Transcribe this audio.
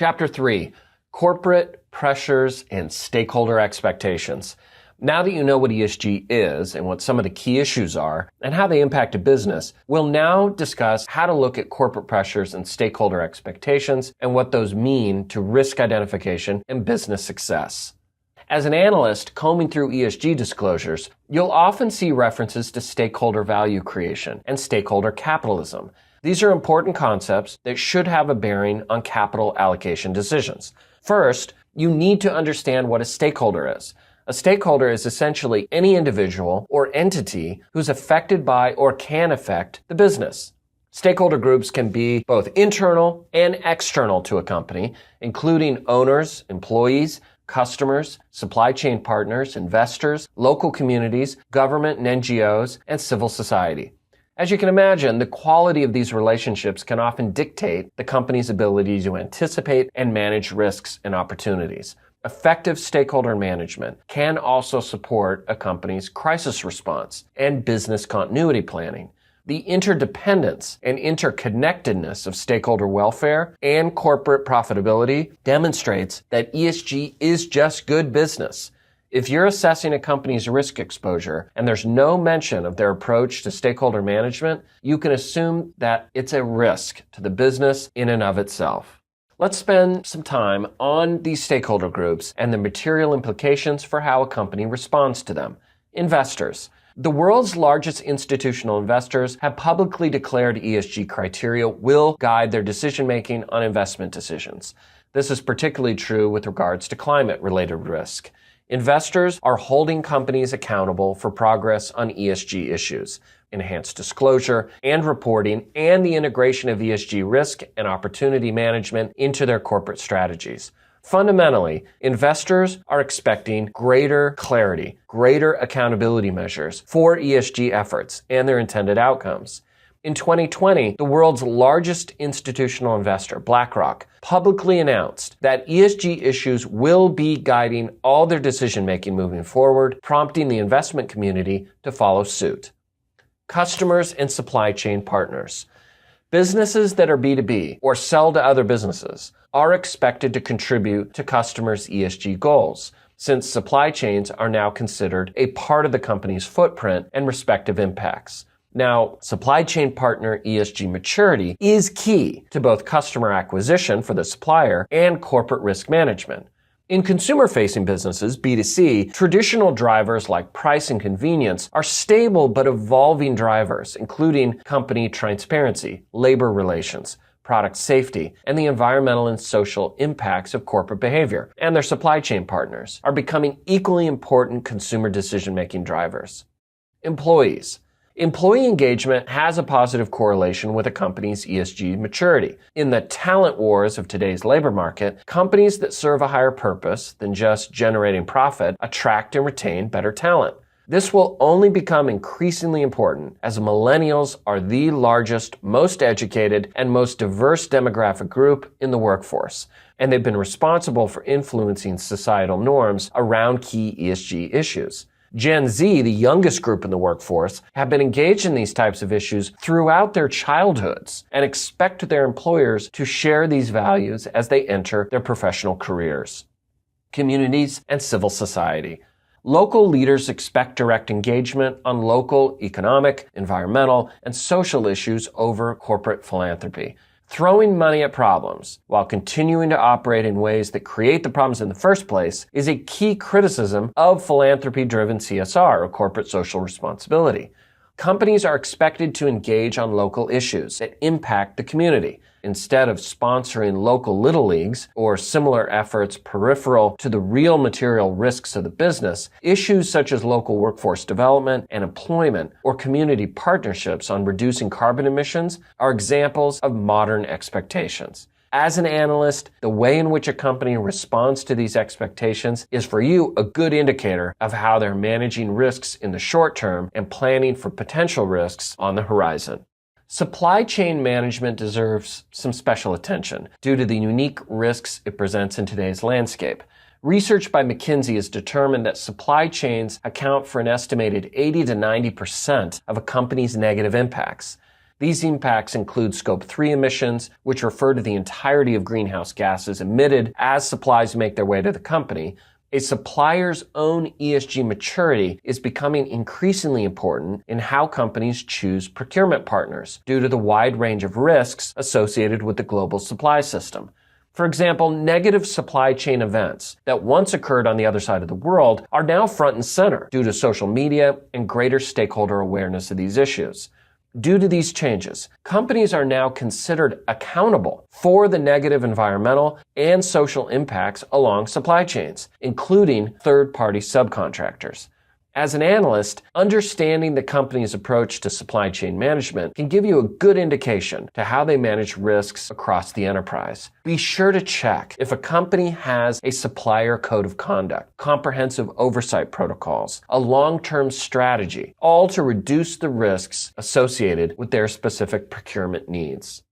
Chapter 3, Corporate Pressures and Stakeholder Expectations. Now that you know what ESG is and what some of the key issues are and how they impact a business, we'll now discuss how to look at corporate pressures and stakeholder expectations and what those mean to risk identification and business success. As an analyst combing through ESG disclosures, you'll often see references to stakeholder value creation and stakeholder capitalism. These are important concepts that should have a bearing on capital allocation decisions. First, you need to understand what a stakeholder is. A stakeholder is essentially any individual or entity who's affected by or can affect the business. Stakeholder groups can be both internal and external to a company, including owners, employees, customers, supply chain partners, investors, local communities, government and NGOs, and civil society. As you can imagine, the quality of these relationships can often dictate the company's ability to anticipate and manage risks and opportunities. Effective stakeholder management can also support a company's crisis response and business continuity planning. The interdependence and interconnectedness of stakeholder welfare and corporate profitability demonstrates that ESG is just good business. If you're assessing a company's risk exposure and there's no mention of their approach to stakeholder management, you can assume that it's a risk to the business in and of itself. Let's spend some time on these stakeholder groups and the material implications for how a company responds to them. Investors. The world's largest institutional investors have publicly declared ESG criteria will guide their decision-making on investment decisions. This is particularly true with regards to climate-related risk. Investors are holding companies accountable for progress on ESG issues, enhanced disclosure and reporting, and the integration of ESG risk and opportunity management into their corporate strategies. Fundamentally, investors are expecting greater clarity, greater accountability measures for ESG efforts and their intended outcomes. In 2020, the world's largest institutional investor, BlackRock, publicly announced that ESG issues will be guiding all their decision-making moving forward, prompting the investment community to follow suit. Customers and supply chain partners. Businesses that are B2B or sell to other businesses are expected to contribute to customers' ESG goals, since supply chains are now considered a part of the company's footprint and respective impacts. Now, supply chain partner ESG maturity is key to both customer acquisition for the supplier and corporate risk management. In consumer-facing businesses, B2C, traditional drivers like price and convenience are stable but evolving drivers, including company transparency, labor relations, product safety, and the environmental and social impacts of corporate behavior, and their supply chain partners are becoming equally important consumer decision-making drivers. Employees. Employee engagement has a positive correlation with a company's ESG maturity. In the talent wars of today's labor market, companies that serve a higher purpose than just generating profit attract and retain better talent. This will only become increasingly important as millennials are the largest, most educated, and most diverse demographic group in the workforce, and they've been responsible for influencing societal norms around key ESG issues. Gen Z, the youngest group in the workforce, have been engaged in these types of issues throughout their childhoods and expect their employers to share these values as they enter their professional careers. Communities and civil society. Local leaders expect direct engagement on local economic, environmental, and social issues over corporate philanthropy. Throwing money at problems while continuing to operate in ways that create the problems in the first place is a key criticism of philanthropy-driven CSR, or corporate social responsibility. Companies are expected to engage on local issues that impact the community. Instead of sponsoring local little leagues or similar efforts peripheral to the real material risks of the business, issues such as local workforce development and employment or community partnerships on reducing carbon emissions are examples of modern expectations. As an analyst, the way in which a company responds to these expectations is for you a good indicator of how they're managing risks in the short term and planning for potential risks on the horizon. Supply chain management deserves some special attention due to the unique risks it presents in today's landscape. Research by McKinsey has determined that supply chains account for an estimated 80 to 90% of a company's negative impacts. These impacts include Scope 3 emissions, which refer to the entirety of greenhouse gases emitted as supplies make their way to the company. A supplier's own ESG maturity is becoming increasingly important in how companies choose procurement partners due to the wide range of risks associated with the global supply system. For example, negative supply chain events that once occurred on the other side of the world are now front and center due to social media and greater stakeholder awareness of these issues. Due to these changes, companies are now considered accountable for the negative environmental and social impacts along supply chains, including third-party subcontractors. As an analyst, understanding the company's approach to supply chain management can give you a good indication to how they manage risks across the enterprise. Be sure to check if a company has a supplier code of conduct, comprehensive oversight protocols, a long-term strategy, all to reduce the risks associated with their specific procurement needs.